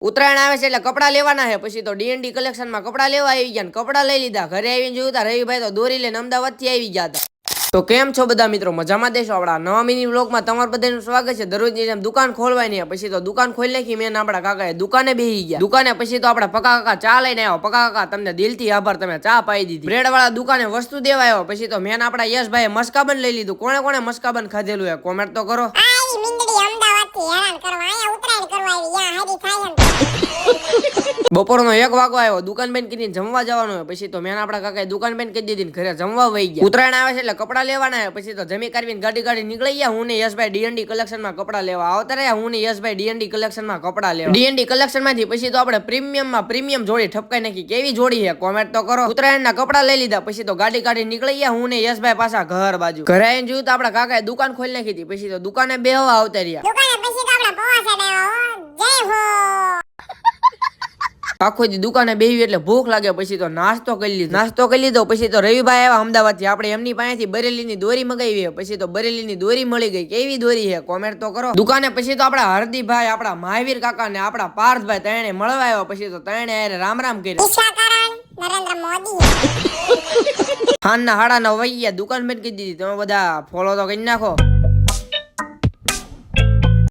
ઉત્તરાયણ આવે છે એટલે કપડા લેવાના છે, પછી તો ડીએનડી કલેક્શનમાં કપડા લેવા આવી ગયા, કપડા લઈ લીધા. ઘરે આવીને જોયું તા રવિભાઈ તો દોરી લઈને અમદાવાદ થી આવી ગયા હતા. તો કેમ છો બધા મિત્રો, મજામાં દેશો? આપણા નવા મિની વ્લોગમાં તમારું બધાનું સ્વાગત છે. દરરોજની જેમ દુકાન ખોલવાની, પછી તો દુકાન ખોલી નાખી મેં આપણા કાકાએ દુકાને બેસી ગયા. દુકાને પછી તો આપણા પકા કાકા ચા લઈને આવ્યો. પકા કાકા તમને દિલથી આભાર, તમે ચા પાઈ દીધી. બ્રેડ વાળા દુકાને વસ્તુ દેવા આવ્યો. પછી તો મેં આપણા યશભાઈ મસ્કાબન લઈ લીધું. કોણે કોણે મસ્કાબન ખાધેલું હે કોમેન્ટ તો કરો. બપોરનો 1 વાગો આવ્યો, દુકાન બંધ કરીને જમવા જવાનું હોય. પછી તો મેં આપણા કાકાએ દુકાન બંધ કરી દીધી, ઘરે જમવા વહી ગયા. ઉત્તરાયણ આવે છે એટલે કપડા લેવાના હોય. પછી તો જમી કરવીને ગાડી નીકળી ગયા. હું ને યશભાઈ ડીએનડી કલેક્શનમાં કપડા લેવા આવતા રહ્યા. હું ને યશભાઈ ડીએનડી કલેક્શનમાં કપડા લેવા. ડીએનડી કલેક્શન માંથી પછી તો આપણે પ્રીમિયમ જોડી ઠપકાઈ નાખી. કેવી જોડી છે કોમેન્ટ તો કરો. ઉત્તરાયણના કપડા લઈ લીધા. પછી તો ગાડી નીકળી ગયા. હું ને યશભાઈ પાછા ઘર બાજુ. ઘરે આવીને જોયું તો આપણા કાકાએ દુકાન ખોલી નાખી હતી. પછી તો દુકાને બેહવા આવતા રહ્યા. આખો દી દુકાને બેહી એટલે ભૂખ લાગે. પછી તો નાસ્તો કરી લીધો. પછી તો રવિભાઈ આવ્યા અમદાવાદ થી. આપણે એમની પાસેથી બરેલીની દોરી મગાવી. પછી તો બરેલીની દોરી મળી ગઈ. કેવી દોરી છે કોમેન્ટ તો કરો. દુકાને પછી તો આપણા હરદીભાઈ, આપણા મહાવીર કાકા ને આપણા પાર્થભાઈ ત્રણે મળવા આવ્યા. પછી તો ત્રણે રામ કર્યા. હાનના 9:30 વાગી ગયા. દુકાન બંધ કરી દીધી. તમે બધા ફોલો તો કરી નાખો.